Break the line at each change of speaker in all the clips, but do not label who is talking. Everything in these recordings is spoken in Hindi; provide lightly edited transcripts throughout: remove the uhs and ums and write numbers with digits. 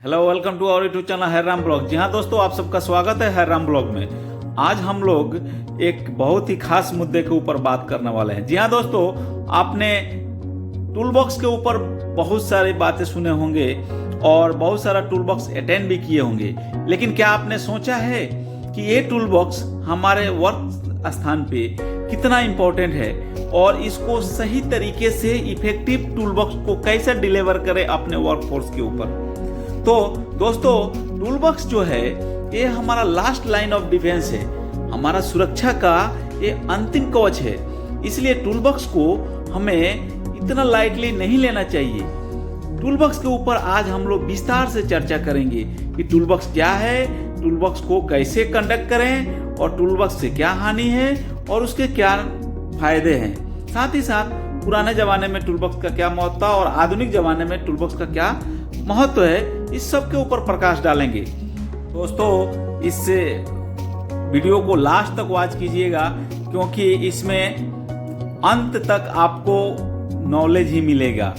Hello, welcome to our YouTube channel हैराम ब्लॉग। जी हाँ दोस्तों, आप सबका स्वागत है हैराम ब्लॉग में। आज हम लोग एक बहुत ही खास मुद्दे के ऊपर बात करने वाले हैं। जी हाँ दोस्तों, आपने टूल बॉक्स के ऊपर बहुत सारी बातें सुने होंगे और बहुत सारा टूल बॉक्स अटेंड भी किए होंगे, लेकिन क्या आपने सोचा है कि ये टूल बॉक्स हमारे वर्क स्थान पे कितना इम्पोर्टेंट है और इसको सही तरीके से इफेक्टिव टूल बॉक्स को कैसे डिलीवर करें अपने वर्क फोर्स के ऊपर। तो दोस्तों, टूल बॉक्स जो है ये हमारा लास्ट लाइन ऑफ डिफेंस है, हमारा सुरक्षा का ये अंतिम कवच है। इसलिए टूल बॉक्स को हमें इतना लाइटली नहीं लेना चाहिए। टूल बॉक्स के ऊपर आज हम लोग विस्तार से चर्चा करेंगे कि टूल बॉक्स क्या है, टूल बॉक्स को कैसे कंडक्ट करें और टूल बॉक्स से क्या हानि है और उसके क्या फायदे हैं। साथ ही साथ पुराने जमाने में टूल बॉक्स का क्या महत्व था और आधुनिक जमाने में टूल बॉक्स का क्या महत्व है, इस सब के ऊपर प्रकाश डालेंगे। दोस्तों, इस वीडियो को लास्ट तक वॉच कीजिएगा क्योंकि इसमें अंत तक आपको नॉलेज ही मिलेगा।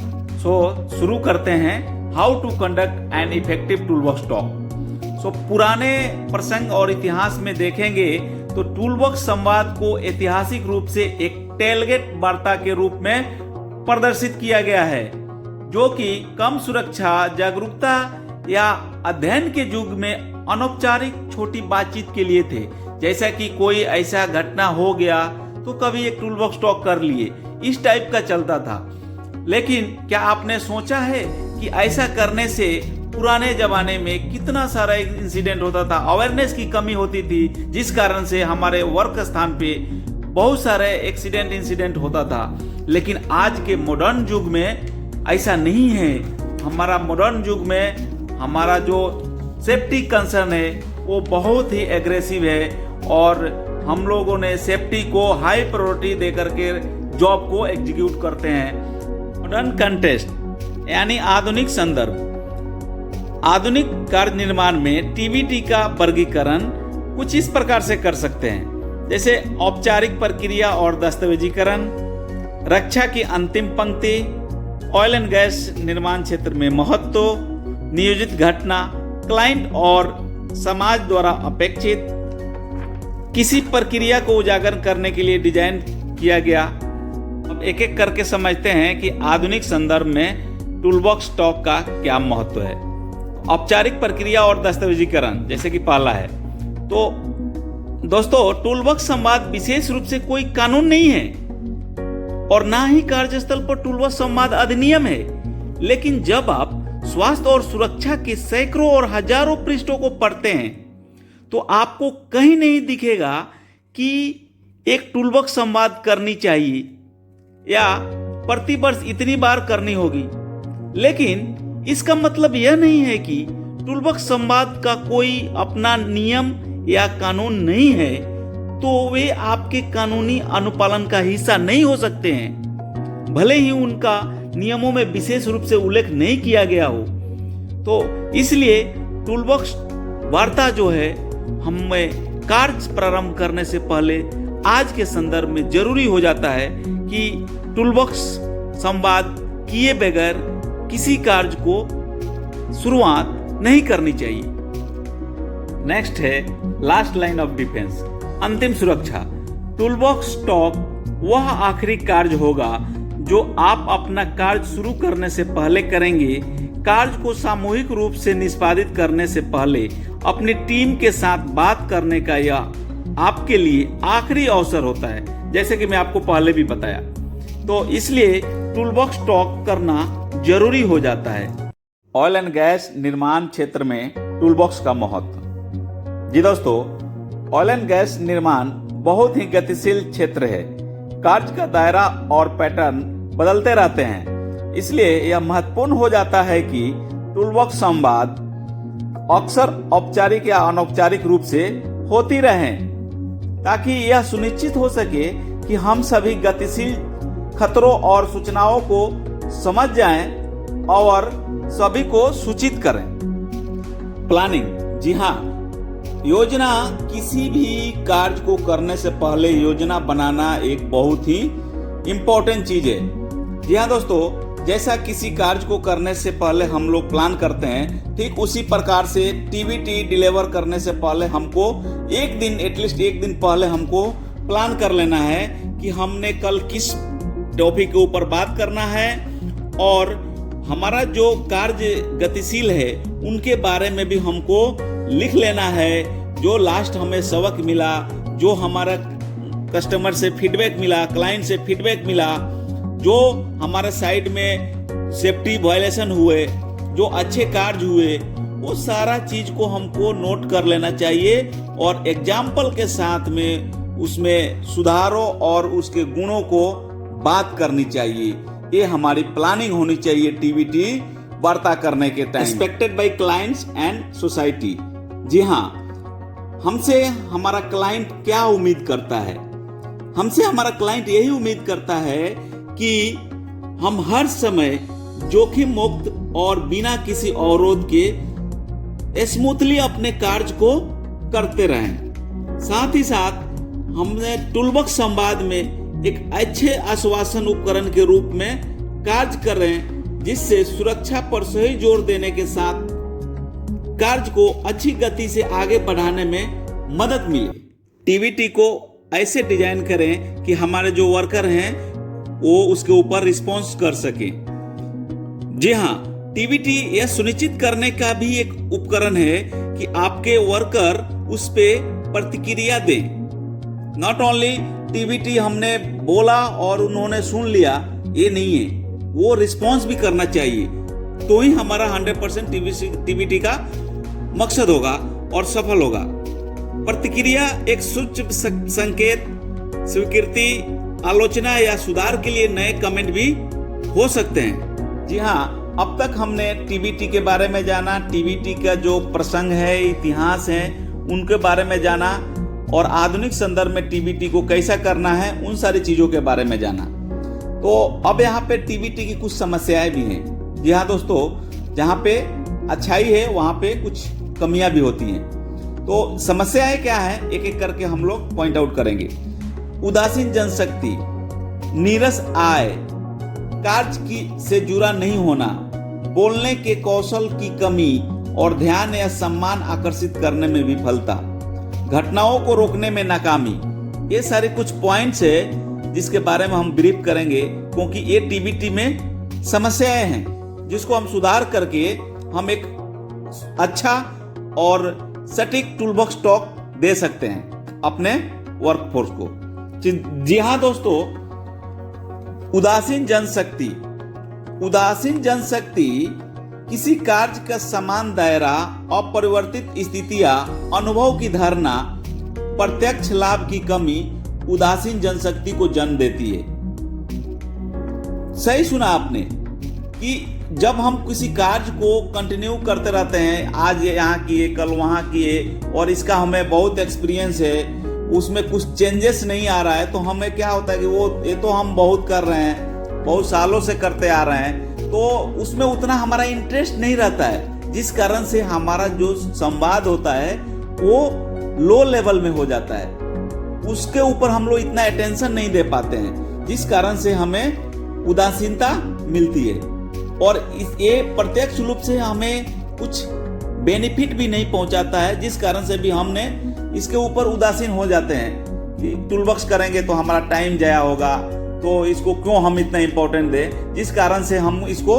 शुरू करते हैं, how to conduct an effective toolbox talk. पुराने प्रसंग और इतिहास में देखेंगे तो टूल बॉक्स संवाद को ऐतिहासिक रूप से एक टेलगेट वार्ता के रूप में प्रदर्शित किया गया है, जो कि कम सुरक्षा, जागरूकता या अध्ययन के युग में अनौपचारिक छोटी बातचीत के लिए थे। जैसा कि कोई ऐसा घटना हो गया तो कभी एक टूल बॉक्स टॉक कर लिए, इस टाइप का चलता था। लेकिन क्या आपने सोचा है कि ऐसा करने से पुराने जमाने में कितना सारा इंसिडेंट होता था, अवेयरनेस की कमी होती थी, जिस कारण से हमारे वर्क स्थान पे बहुत सारे इंसिडेंट होता था। लेकिन आज के मॉडर्न युग में ऐसा नहीं है। हमारा मॉडर्न युग में हमारा जो सेफ्टी कंसर्न है वो बहुत ही एग्रेसिव है और हम लोगों ने सेफ्टी को हाई प्रायोरिटी दे करके जॉब को एग्जीक्यूट करते हैं। मॉडर्न कंटेक्स्ट यानी आधुनिक संदर्भ। आधुनिक कार्य निर्माण में टीबीटी का वर्गीकरण कुछ इस प्रकार से कर सकते हैं, जैसे औपचारिक प्रक्रिया और दस्तावेजीकरण, रक्षा की अंतिम पंक्ति, ऑयल एंड गैस निर्माण क्षेत्र में महत्व, नियोजित घटना, क्लाइंट और समाज द्वारा अपेक्षित, किसी प्रक्रिया को उजागर करने के लिए डिजाइन किया गया। अब एक एक करके समझते हैं कि आधुनिक संदर्भ में टूल बॉक्स टॉक का क्या महत्व है। औपचारिक प्रक्रिया और दस्तावेजीकरण जैसे कि पहला है, तो दोस्तों टूल बॉक्स संवाद विशेष रूप से कोई कानून नहीं है और ना ही कार्यस्थल पर टूल बॉक्स संवाद अधिनियम है। लेकिन जब आप स्वास्थ्य और सुरक्षा के सैकड़ों और हजारों पृष्ठों को पढ़ते हैं तो आपको कहीं नहीं दिखेगा कि एक टूल बॉक्स संवाद करनी चाहिए या प्रति वर्ष इतनी बार करनी होगी। लेकिन इसका मतलब यह नहीं है कि टूल बॉक्स संवाद का कोई अपना नियम या कानून नहीं है तो वे आपके कानूनी अनुपालन का हिस्सा नहीं हो सकते हैं, भले ही उनका नियमों में विशेष रूप से उल्लेख नहीं किया गया हो। तो इसलिए टूल बॉक्स वार्ता जो है हमें कार्य प्रारंभ करने से पहले आज के संदर्भ में जरूरी हो जाता है कि टूल बॉक्स संवाद किए बगैर किसी कार्य को शुरुआत नहीं करनी चाहिए। नेक्स्ट है लास्ट लाइन ऑफ डिफेंस, अंतिम सुरक्षा। टूल बॉक्स टॉक वह आखिरी कार्य होगा जो आप अपना कार्य शुरू करने से पहले करेंगे। कार्य को सामूहिक रूप से निष्पादित करने से पहले अपनी टीम के साथ बात करने का यह आपके लिए आखिरी अवसर होता है, जैसे कि मैं आपको पहले भी बताया। तो इसलिए टूल बॉक्स टॉक करना जरूरी हो जाता है। ऑयल एंड गैस निर्माण क्षेत्र में टूल बॉक्स का महत्व। जी दोस्तों, ऑयल एंड गैस निर्माण बहुत ही गतिशील क्षेत्र है। कार्य का दायरा और पैटर्न बदलते रहते हैं, इसलिए यह महत्वपूर्ण हो जाता है कि टूल बॉक्स संवाद अक्सर औपचारिक या अनौपचारिक रूप से होती रहें, ताकि यह सुनिश्चित हो सके कि हम सभी गतिशील खतरों और सूचनाओं को समझ जाएं और सभी को सूचित करें। प्लानिंग। जी हाँ, योजना किसी भी कार्य को करने से पहले योजना बनाना एक बहुत ही इम्पोर्टेंट चीज है। जी हाँ दोस्तों, जैसा किसी कार्य को करने से पहले हम लोग प्लान करते हैं, ठीक उसी प्रकार से टीवीटी डिलीवर करने से पहले हमको एक दिन, एटलीस्ट एक दिन पहले हमको प्लान कर लेना है कि हमने कल किस टॉपिक के ऊपर बात करना है, और हमारा जो कार्य गतिशील है उनके बारे में भी हमको लिख लेना है। जो लास्ट हमें सबक मिला, जो हमारा कस्टमर से फीडबैक मिला, क्लाइंट से फीडबैक मिला, जो हमारे साइड में सेफ्टी वायलेशन हुए, जो अच्छे कार्य हुए, वो सारा चीज को हमको नोट कर लेना चाहिए और एग्जाम्पल के साथ में उसमें सुधारों और उसके गुणों को बात करनी चाहिए। ये हमारी प्लानिंग होनी चाहिए टीवीटी वार्ता करने के time. Expected by clients and society. जी हाँ, हमसे हमारा क्लाइंट क्या उम्मीद करता है? हमसे हमारा क्लाइंट यही उम्मीद करता है कि हम हर समय जोखिम मुक्त और बिना किसी अवरोध के स्मूथली अपने कार्य को करते रहें। साथ ही साथ हमने टूलबॉक्स संवाद में एक अच्छे आश्वासन उपकरण के रूप में कार्य करें, जिससे सुरक्षा पर सही जोर देने के साथ कार्य को अच्छी गति से आगे बढ़ाने में मदद मिले। टीवीटी को ऐसे डिजाइन करें कि हमारे जो वर्कर हैं वो उसके ऊपर रिस्पॉन्स कर सके। जी हाँ, टीवीटी यह सुनिश्चित करने का भी एक उपकरण है कि आपके वर्कर उस पे प्रतिक्रिया दें। नॉट ओनली टीवीटी हमने बोला और उन्होंने सुन लिया, ये नहीं है, वो रिस्पॉन्स भी करना चाहिए, तो ही हमारा 100% टीवीटी का मकसद होगा और सफल होगा। प्रतिक्रिया एक सूक्ष्म संकेत, स्वीकृति, आलोचना या सुधार के लिए नए कमेंट भी हो सकते हैं। जी हाँ, अब तक हमने टीवीटी के बारे में जाना, टीवीटी का जो प्रसंग है, इतिहास है, उनके बारे में जाना और आधुनिक संदर्भ में टीवीटी को कैसा करना है, उन सारी चीजों के बारे में जाना। तो अब यहाँ पे टीवीटी की कुछ समस्याएं भी हैं। जी हाँ दोस्तों, जहाँ पे अच्छाई है वहाँ पे कुछ कमियां भी होती हैं। तो समस्याएं क्या है, एक एक करके हम लोग पॉइंट आउट करेंगे। उदासीन जनशक्ति, नीरस आय, कार्य की से जुड़ा नहीं होना, बोलने के कौशल की कमी और ध्यान या सम्मान आकर्षित करने में विफलता, घटनाओं को रोकने में नाकामी। ये सारे कुछ पॉइंट्स है जिसके बारे में हम ब्रीफ करेंगे, क्योंकि ये टीवीटी में समस्याएं हैं जिसको हम सुधार करके हम एक अच्छा और सटीक टूलबॉक्स टॉक दे सकते हैं अपने वर्कफोर्स को। जी हाँ दोस्तों, उदासीन जनशक्ति। उदासीन जनशक्ति किसी कार्य का समान दायरा, अपरिवर्तित स्थितियां, अनुभव की धारणा, प्रत्यक्ष लाभ की कमी उदासीन जनशक्ति को जन्म देती है। सही सुना आपने कि जब हम किसी कार्य को कंटिन्यू करते रहते हैं, आज यहाँ किए, कल वहां किए, और इसका हमें बहुत एक्सपीरियंस है, उसमें कुछ चेंजेस नहीं आ रहा है, तो हमें क्या होता है कि ये तो हम बहुत कर रहे हैं, बहुत सालों से करते आ रहे हैं, तो उसमें उतना हमारा इंटरेस्ट नहीं रहता है, जिस कारण से हमारा जो संवाद होता है वो लो लेवल में हो जाता है। उसके ऊपर हम लोग इतना अटेंशन नहीं दे पाते हैं, जिस कारण से हमें उदासीनता मिलती है, और ये प्रत्यक्ष रूप से हमें कुछ बेनिफिट भी नहीं पहुंचाता है, जिस कारण से भी हमने इसके ऊपर उदासीन हो जाते हैं कि टूलबॉक्स करेंगे तो हमारा टाइम जाया होगा, तो इसको क्यों हम इतना इंपॉर्टेंट दें, जिस कारण से हम इसको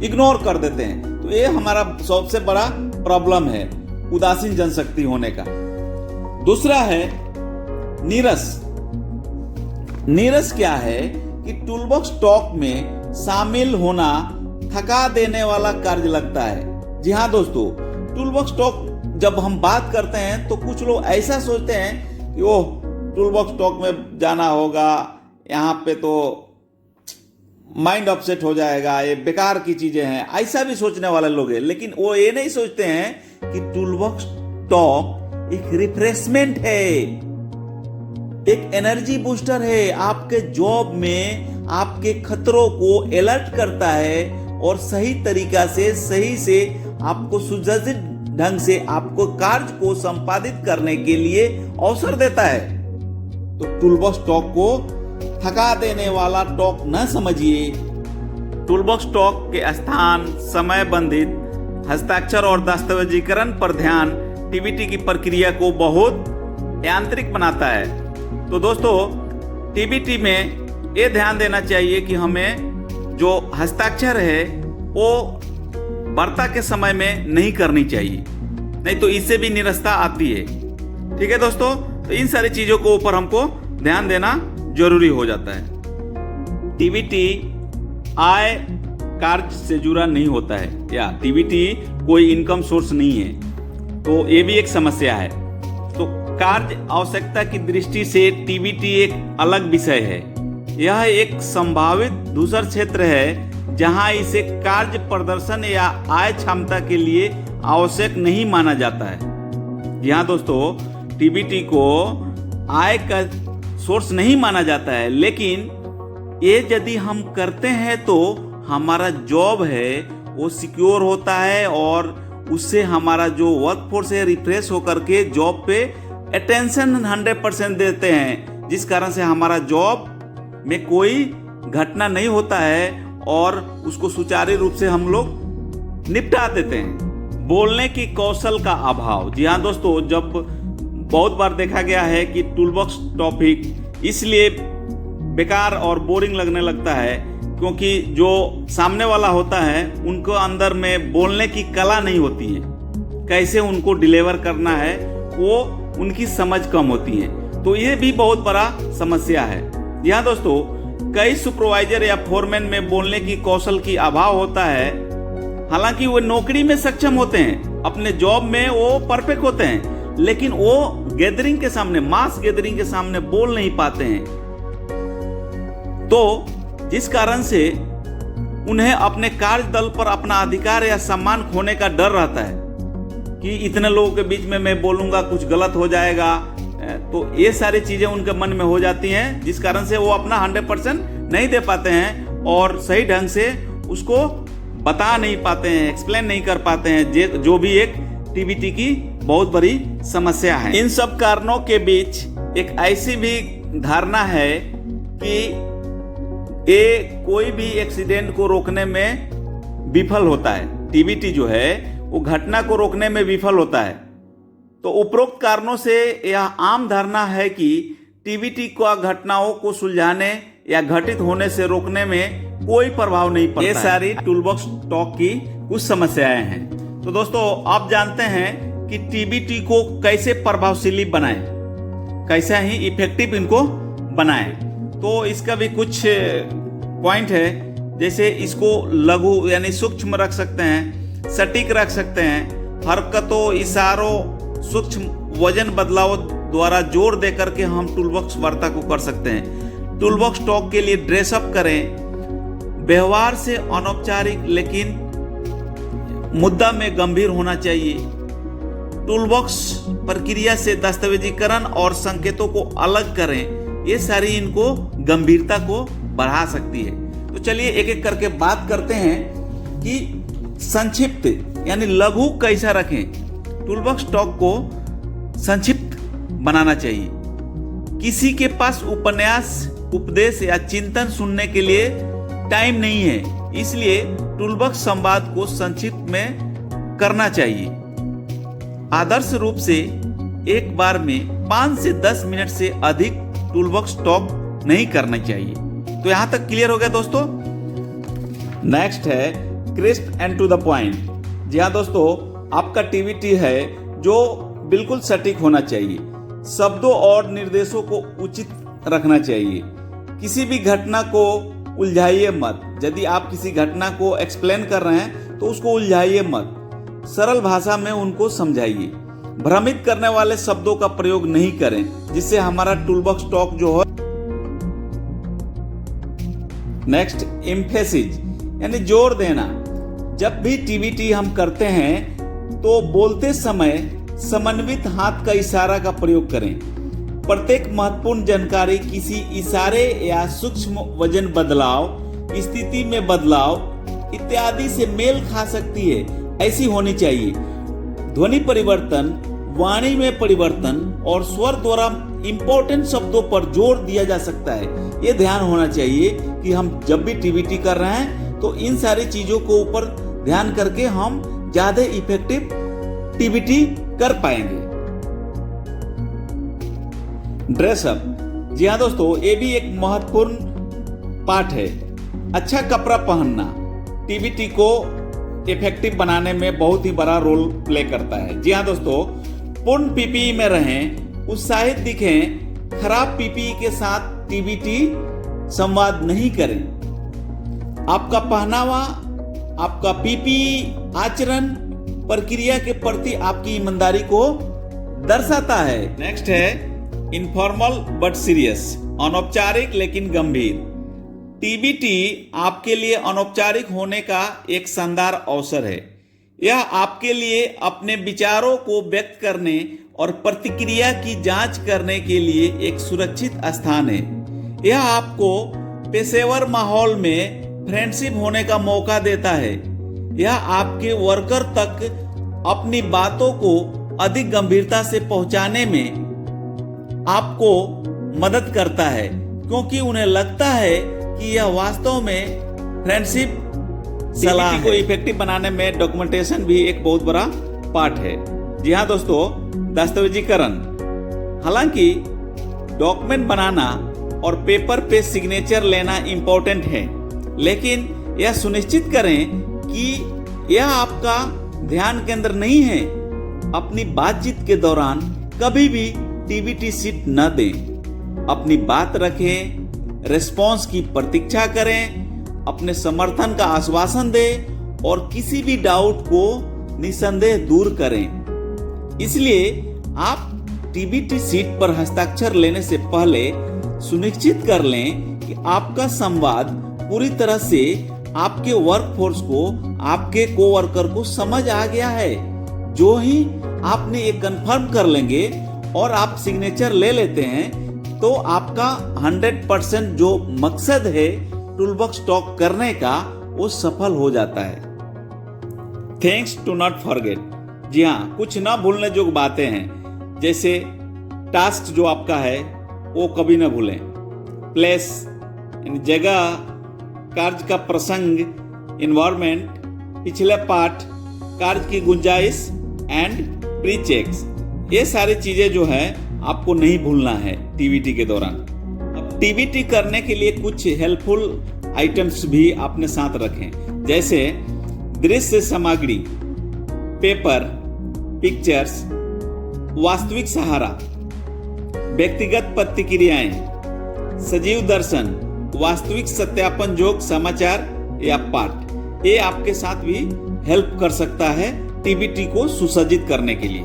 इग्नोर कर देते हैं। तो ये हमारा सबसे बड़ा प्रॉब्लम है उदासीन जनशक्ति होने का। दूसरा है नीरस। नीरस क्या है कि टूलबॉक्स टॉक में शामिल होना थका देने वाला कार्य लगता है। जी हाँ दोस्तों, टूलबॉक्स टॉक जब हम बात करते हैं तो कुछ लोग ऐसा सोचते हैं कि ओह, टूलबॉक्स टॉक में जाना होगा, यहाँ पे तो माइंड अपसेट हो जाएगा, ये बेकार की चीजें हैं, ऐसा भी सोचने वाले लोग हैं। लेकिन वो ये नहीं सोचते हैं कि टूलबॉक्स टॉक एक रिफ्रेशमेंट है, एक एनर्जी बूस्टर है, आपके जॉब में आपके खतरों को अलर्ट करता है और सही तरीका से, सही से आपको सुसज्जित ढंग से आपको कार्य को संपादित करने के लिए अवसर देता है। तो टूलबॉक्स टॉक को थका देने वाला टॉक न समझिए, टूलबॉक्स टॉक के स्थान, समय बंधित हस्ताक्षर और दस्तावेजीकरण पर ध्यान टीबीटी की प्रक्रिया को बहुत यांत्रिक बनाता है। तो दोस्तों, टीबीटी में ये ध्यान देना चाहिए कि हमें जो हस्ताक्षर है वो वार्ता के समय में नहीं करनी चाहिए, नहीं तो इससे भी निरस्ता आती है। ठीक है दोस्तों, तो इन सारी चीजों को ऊपर हमको ध्यान देना जरूरी हो जाता है। टीबीटी आय कार्य से जुड़ा नहीं होता है, या टीबीटी कोई इनकम सोर्स नहीं है, तो ये भी एक समस्या है। तो कार्य आवश्यकता की दृष्टि से टीबीटी एक अलग विषय है। यह एक संभावित दूसरा क्षेत्र है जहां इसे कार्य प्रदर्शन या आय क्षमता के लिए आवश्यक नहीं माना जाता है। यहाँ दोस्तों, टीबीटी को आय का सोर्स नहीं माना जाता है, लेकिन ये यदि हम करते हैं तो हमारा जॉब है वो सिक्योर होता है और उससे हमारा जो वर्कफोर्स है रिफ्रेश होकर के जॉब पे अटेंशन 100% देते हैं, जिस कारण से हमारा जॉब में कोई घटना नहीं होता है और उसको सुचारू रूप से हम लोग निपटा देते हैं। बोलने की कौशल का अभाव। जी हाँ दोस्तों, जब बहुत बार देखा गया है कि टूलबॉक्स टॉपिक इसलिए बेकार और बोरिंग लगने लगता है क्योंकि जो सामने वाला होता है उनको अंदर में बोलने की कला नहीं होती है, कैसे उनको डिलीवर करना है वो उनकी समझ कम होती है। तो ये भी बहुत बड़ा समस्या है। यहाँ दोस्तों, कई सुपरवाइजर या फोरमैन में बोलने की कौशल की अभाव होता है। हालांकि वो नौकरी में सक्षम होते हैं, अपने जॉब में वो परफेक्ट होते हैं, लेकिन वो गैदरिंग के सामने, मास गैदरिंग के सामने बोल नहीं पाते हैं। तो जिस कारण से उन्हें अपने कार्यदल पर अपना अधिकार या सम्मान खोने का डर रहता है कि इतने लोगों के बीच में मैं बोलूंगा कुछ गलत हो जाएगा। तो ये सारी चीजें उनके मन में हो जाती हैं, जिस कारण से वो अपना 100% नहीं दे पाते हैं और सही ढंग से उसको बता नहीं पाते हैं, एक्सप्लेन नहीं कर पाते हैं, जो भी एक टीबीटी की बहुत बड़ी समस्या है। इन सब कारणों के बीच एक ऐसी भी धारणा है कि ये कोई भी एक्सीडेंट को रोकने में विफल होता है। टीबीटी जो है वो घटना को रोकने में विफल होता है। तो उपरोक्त कारणों से यह आम धारणा है कि टीबीटी का घटनाओं को सुलझाने या घटित होने से रोकने में कोई प्रभाव नहीं पड़ता। ये सारी टूलबॉक्स टॉक की कुछ समस्याएं हैं। तो दोस्तों, आप जानते हैं कि टीबीटी को कैसे प्रभावशाली बनाएं, कैसे ही इफेक्टिव इनको बनाएं। तो इसका भी कुछ पॉइंट है, जैसे इसको लघु यानी सूक्ष्म रख सकते हैं, सटीक रख सकते हैं, हरकतों, इशारों, सूक्ष्म वजन बदलाव द्वारा जोर देकर के हम टूलबॉक्स वार्ता को कर सकते हैं। टूलबॉक्स टॉक के लिए ड्रेसअप करें। व्यवहार से अनौपचारिक लेकिन मुद्दा में गंभीर होना चाहिए। टूलबॉक्स प्रक्रिया से दस्तावेजीकरण और संकेतों को अलग करें। ये सारी इनको गंभीरता को बढ़ा सकती है। तो चलिए एक एक करके बात करते हैं कि संक्षिप्त यानी लघु कैसा रखें। टूलबॉक्स टॉक को संक्षिप्त बनाना चाहिए। किसी के पास उपन्यास, उपदेश या चिंतन सुनने के लिए टाइम नहीं है, इसलिए टूलबॉक्स संवाद को संक्षिप्त में करना चाहिए। आदर्श रूप से एक बार में 5 से 10 मिनट से अधिक टूलबॉक्स टॉक नहीं करना चाहिए। तो यहां तक क्लियर हो गया दोस्तों। नेक्स्ट है crisp and to the point. जी हाँ दोस्तों, आपका टीबीटी है जो बिल्कुल सटीक होना चाहिए। शब्दों और निर्देशों को उचित रखना चाहिए। किसी भी घटना को उलझाइए मत। यदि आप किसी घटना को एक्सप्लेन कर रहे हैं तो उसको उलझाइए मत, सरल भाषा में उनको समझाइए। भ्रमित करने वाले शब्दों का प्रयोग नहीं करें, जिससे हमारा टूलबॉक्स टॉक जो है। नेक्स्ट, एम्फेसिस यानी जोर देना। जब भी टीबीटी हम करते हैं तो बोलते समय समन्वित हाथ का इशारा का प्रयोग करें। प्रत्येक महत्वपूर्ण जानकारी किसी इशारे या सूक्ष्म वजन बदलाव, स्थिति में बदलाव इत्यादि से मेल खा सकती है, ऐसी होनी चाहिए। ध्वनि परिवर्तन, वाणी में परिवर्तन और स्वर द्वारा इंपॉर्टेंट शब्दों पर जोर दिया जा सकता है। ये ध्यान होना चाहिए कि हम जब भी टीबीटी कर रहे हैं तो इन सारी चीजों को ऊपर ध्यान करके हम ज्यादा इफेक्टिव टीबीटी कर पाएंगे। ड्रेसअप, जी हाँ दोस्तों, ये भी एक महत्वपूर्ण पार्ट है। अच्छा कपड़ा पहनना टीबीटी को इफेक्टिव बनाने में बहुत ही बड़ा रोल प्ले करता है। जी हाँ दोस्तों, पूर्ण पीपीई में रहें, उत्साहित दिखें, खराब पीपीई के साथ टीबीटी संवाद नहीं करें। आपका पहनावा, आपका पीपीई आचरण प्रक्रिया के प्रति आपकी ईमानदारी को दर्शाता है। नेक्स्ट है इनफॉर्मल बट सीरियस, अनौपचारिक लेकिन गंभीर। टीबीटी आपके लिए अनौपचारिक होने का एक शानदार अवसर है। यह आपके लिए अपने विचारों को व्यक्त करने और प्रतिक्रिया की जांच करने के लिए एक सुरक्षित स्थान है। यह आपको पेशेवर माहौल में फ्रेंडशिप होने का मौका देता है। यह आपके वर्कर तक अपनी बातों को अधिक गंभीरता से पहुंचाने में आपको मदद करता है, क्योंकि उन्हें लगता है कि यह वास्तव में फ्रेंडशिप सलाह को इफेक्टिव बनाने में डॉक्यूमेंटेशन भी एक बहुत बड़ा पार्ट है। जी हाँ दोस्तों, दस्तावेजीकरण। हालांकि डॉक्यूमेंट बनाना और पेपर पे सिग्नेचर लेना इंपॉर्टेंट है, लेकिन यह सुनिश्चित करें कि यह आपका ध्यान केंद्र नहीं है। अपनी बातचीत के दौरान कभी भी टीबीटी सीट न दें। अपनी बात रखें, रिस्पॉन्स की प्रतीक्षा करें, अपने समर्थन का आश्वासन दें और किसी भी डाउट को निसंदेह दूर करें। इसलिए आप टीबीटी सीट पर हस्ताक्षर लेने से पहले सुनिश्चित कर लें कि आपका संवाद पूरी तरह से आपके वर्कफोर्स को, आपके कोवर्कर को समझ आ गया है। जो ही आपने ये कंफर्म कर लेंगे और आप सिग्नेचर ले लेते हैं, तो आपका 100% जो मकसद है टूलबॉक्स टॉक करने का, वो सफल हो जाता है। Thanks to not forget. जी हाँ, कुछ ना भूलने जो बातें हैं, जैसे टास्क जो आपका है वो कभी ना भूलें। प्लेस, जगह, कार्य का प्रसंग, इन्वायरमेंट, पिछले पार्ट, कार्य की गुंजाइश एंड प्री चेक्स, ये सारी चीजें जो है आपको नहीं भूलना है टीबीटी के दौरान। अब टीबीटी करने के लिए कुछ हेल्पफुल आइटम्स भी अपने साथ रखें, जैसे दृश्य सामग्री, पेपर, पिक्चर्स, वास्तविक सहारा, व्यक्तिगत प्रतिक्रियाएं, सजीव दर्शन, वास्तविक सत्यापन जोग समाचार या पाठ, ये आपके साथ भी हेल्प कर सकता है टीबीटी को सुसज्जित करने के लिए।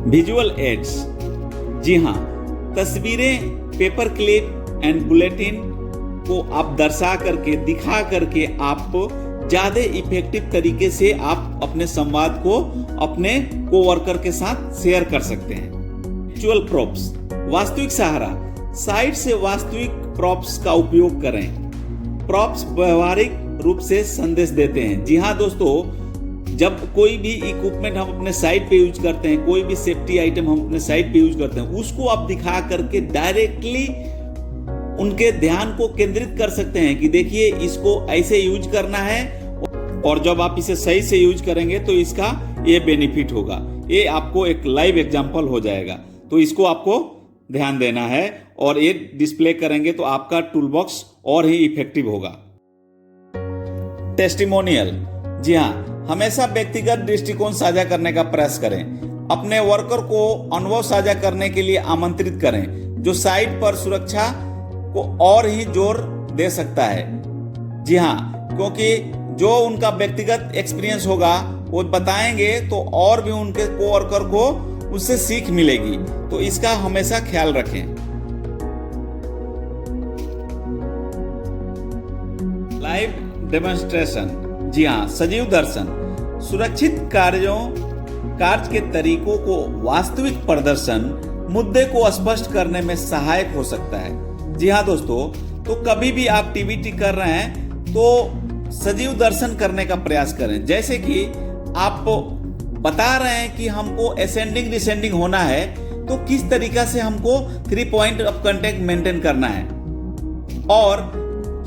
विजुअल एड्स, जी हाँ, तस्वीरें, पेपर क्लिप एंड बुलेटिन को आप दर्शा करके, दिखा करके आप ज्यादा इफेक्टिव तरीके से आप अपने संवाद को अपने कोवर्कर के साथ शेयर कर सकते हैं। विजुअल प्रॉप्स, वास्तविक सहारा, साइट से वास्तविक प्रॉप्स का उपयोग करें। प्रॉप्स व्यवहारिक रूप से संदेश देते हैं। जी हाँ दोस्तों, जब कोई भी इक्विपमेंट हम अपने साइट पे यूज करते हैं, कोई भी सेफ्टी आइटम हम अपने साइट पे यूज करते हैं, उसको आप दिखा करके डायरेक्टली उनके ध्यान को केंद्रित कर सकते हैं कि देखिए इसको ऐसे यूज करना है, और जब आप इसे सही से यूज करेंगे तो इसका ये बेनिफिट होगा। ये आपको एक लाइव एग्जांपल हो जाएगा, तो इसको आपको ध्यान देना है और ये डिस्प्ले करेंगे तो आपका टूलबॉक्स और ही इफेक्टिव होगा। टेस्टिमोनियल, जी हाँ, हमेशा व्यक्तिगत दृष्टिकोण साझा करने का प्रयास करें। अपने वर्कर को अनुभव साझा करने के लिए आमंत्रित करें, जो साइट पर सुरक्षा को और ही जोर दे सकता है। जी हाँ, क्योंकि जो उनका व्यक्तिगत एक्सपीरियंस होगा वो बताएंगे तो और भी उनके कोवर्कर को उससे सीख मिलेगी, तो इसका हमेशा ख्याल रखें। लाइव डेमोन्स्ट्रेशन, जी हाँ, सजीव दर्शन, सुरक्षित कार्य के तरीकों को वास्तविक प्रदर्शन मुद्दे को स्पष्ट करने में सहायक हो सकता है। जी हाँ दोस्तों, तो कभी भी आप टीबीटी कर रहे हैं तो सजीव दर्शन करने का प्रयास करें। जैसे कि आप बता रहे हैं कि हमको असेंडिंग डिसेंडिंग होना है, तो किस तरीका से हमको 3 पॉइंट ऑफ कांटेक्ट मेंटेन करना है, और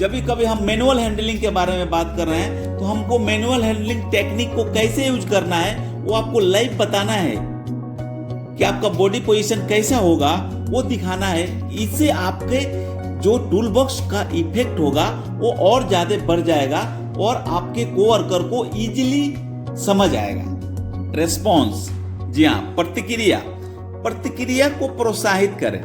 जब भी कभी हम मैनुअल हैंडलिंग के बारे में बात कर रहे हैं तो हमको मैनुअल हैंडलिंग टेक्निक को कैसे यूज करना है वो आपको लाइव बताना है कि आपका बॉडी पोजीशन कैसा होगा वो दिखाना है। इससे आपके जो टूल बॉक्स का इफेक्ट होगा वो और ज्यादा बढ़ जाएगा और आपके कोवर्कर को इजीली समझ आएगा। रेस्पॉन्स, जी हाँ, प्रतिक्रिया को प्रोत्साहित करें।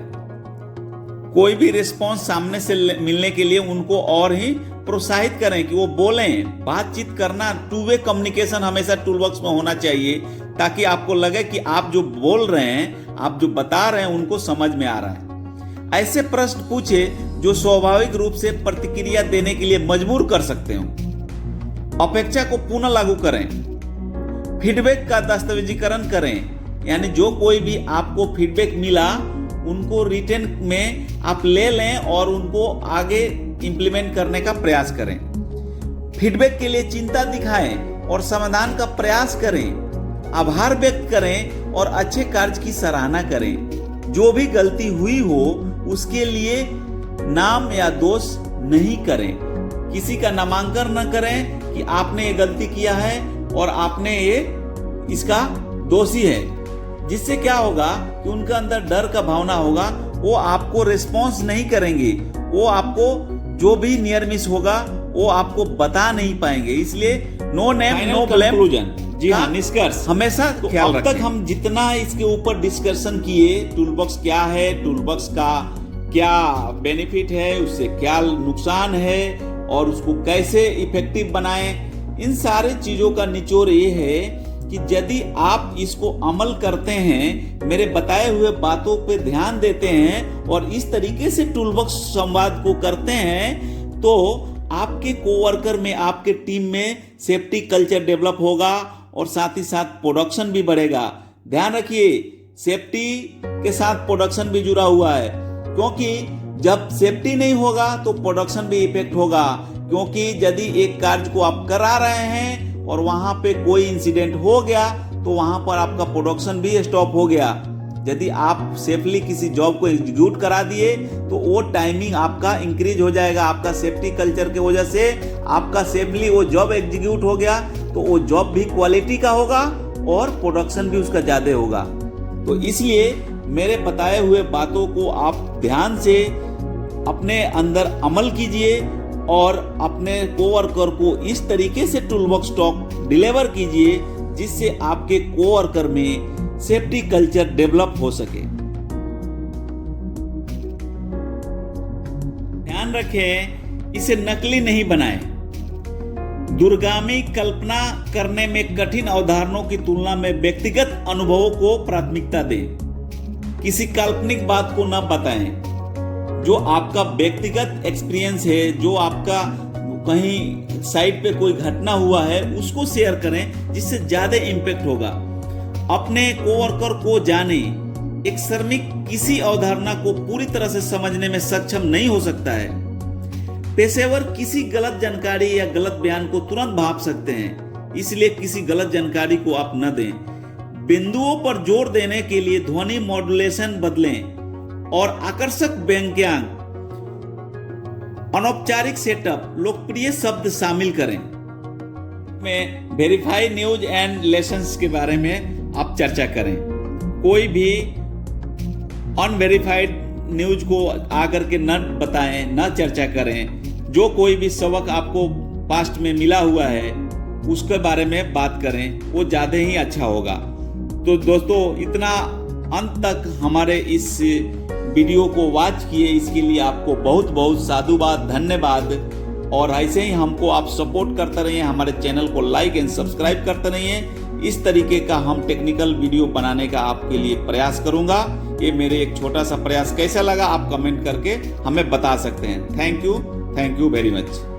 कोई भी रिस्पॉन्स सामने से मिलने के लिए उनको और ही प्रोत्साहित करें कि वो बोलें। बातचीत करना, टू वे कम्युनिकेशन हमेशा टूल बॉक्स में होना चाहिए ताकि आपको लगे कि आप जो बोल रहे हैं, आप जो बता रहे हैं उनको समझ में आ रहा है। ऐसे प्रश्न पूछे जो स्वाभाविक रूप से प्रतिक्रिया देने के लिए मजबूर कर सकते हो। अपेक्षा को पुनः लागू करें। फीडबैक का दस्तावेजीकरण करें, यानी जो कोई भी आपको फीडबैक मिला उनको रिटर्न में आप ले लें और उनको आगे इंप्लीमेंट करने का प्रयास करें। फीडबैक के लिए चिंता दिखाएं और समाधान का प्रयास करें। आभार व्यक्त करें और अच्छे कार्य की सराहना करें। जो भी गलती हुई हो उसके लिए नाम या दोष नहीं करें। किसी का नामांकन न करें कि आपने ये गलती किया है और आपने ये इसका दोषी है, जिससे क्या होगा कि उनका अंदर डर का भावना होगा, वो आपको रिस्पॉन्स नहीं करेंगे, वो आपको जो भी नियर मिस होगा वो आपको बता नहीं पाएंगे। इसलिए नो नेम नो ब्लेम, जी हाँ, निष्कर्ष हमेशा ख्याल रखें। अब तक हम जितना इसके ऊपर डिस्कशन किए, टूल बॉक्स क्या है, टूल बॉक्स का क्या बेनिफिट है, उससे क्या नुकसान है और उसको कैसे इफेक्टिव बनाएं, इन सारे चीजों का निचोड़ ये है कि यदि आप इसको अमल करते हैं, मेरे बताए हुए बातों पे ध्यान देते हैं और इस तरीके से टूल बॉक्स संवाद को करते हैं, तो आपके कोवर्कर में, आपके टीम में सेफ्टी कल्चर डेवलप होगा और साथ ही साथ प्रोडक्शन भी बढ़ेगा। ध्यान रखिए, सेफ्टी के साथ प्रोडक्शन भी जुड़ा हुआ है, क्योंकि जब सेफ्टी नहीं होगा तो प्रोडक्शन भी इफेक्ट होगा। क्योंकि यदि एक कार्य को आप करा रहे हैं और वहां पे कोई इंसिडेंट हो गया तो वहां पर आपका प्रोडक्शन भी स्टॉप हो गया। यदि आप सेफली किसी जॉब को एग्जीक्यूट करा दिए तो वो टाइमिंग आपका इंक्रीज हो जाएगा। आपका सेफ्टी कल्चर की वजह से आपका सेफली वो जॉब एग्जीक्यूट हो गया तो वो जॉब भी क्वालिटी का होगा और प्रोडक्शन भी उसका ज्यादा होगा। तो इसलिए मेरे बताए हुए बातों को आप ध्यान से अपने अंदर अमल कीजिए और अपने कोवर्कर को इस तरीके से टूल बॉक्स टॉक डिलीवर कीजिए जिससे आपके कोवर्कर में सेफ्टी कल्चर डेवलप हो सके। ध्यान रखें, इसे नकली नहीं बनाएं। दूरगामी कल्पना करने में कठिन अवधारणाओं की तुलना में व्यक्तिगत अनुभवों को प्राथमिकता दें। किसी काल्पनिक बात को न बताएं। जो आपका व्यक्तिगत एक्सपीरियंस है, जो आपका कहीं साइट पे कोई घटना हुआ है, उसको शेयर करें जिससे ज्यादा इम्पैक्ट होगा। अपने कोवर्कर को जाने। एक श्रमिक किसी अवधारणा को पूरी तरह से समझने में सक्षम नहीं हो सकता है। पेशेवर किसी गलत जानकारी या गलत बयान को तुरंत भांप सकते हैं, इसलिए किसी गलत जानकारी को आप न दें। बिंदुओं पर जोर देने के लिए ध्वनि मॉड्यूलेशन बदलें और आकर्षक व्यंग्यांक, अनौपचारिक सेटअप, लोकप्रिय शब्द शामिल करें। में वेरीफाई न्यूज एंड लेसन्स के बारे में आप चर्चा करें। कोई भी अनवेरिफाइड न्यूज को आकर के न बताएं, न चर्चा करें। जो कोई भी सबक आपको पास्ट में मिला हुआ है उसके बारे में बात करें, वो ज्यादा ही अच्छा होगा। तो दोस्तों, इतना अंत तक हमारे इस वीडियो को वॉच किए इसके लिए आपको बहुत बहुत साधुवाद, धन्यवाद। और ऐसे ही हमको आप सपोर्ट करते रहिए, हमारे चैनल को लाइक एंड सब्सक्राइब करते रहिए। इस तरीके का हम टेक्निकल वीडियो बनाने का आपके लिए प्रयास करूंगा। ये मेरे एक छोटा सा प्रयास कैसा लगा आप कमेंट करके हमें बता सकते हैं। Thank you very much.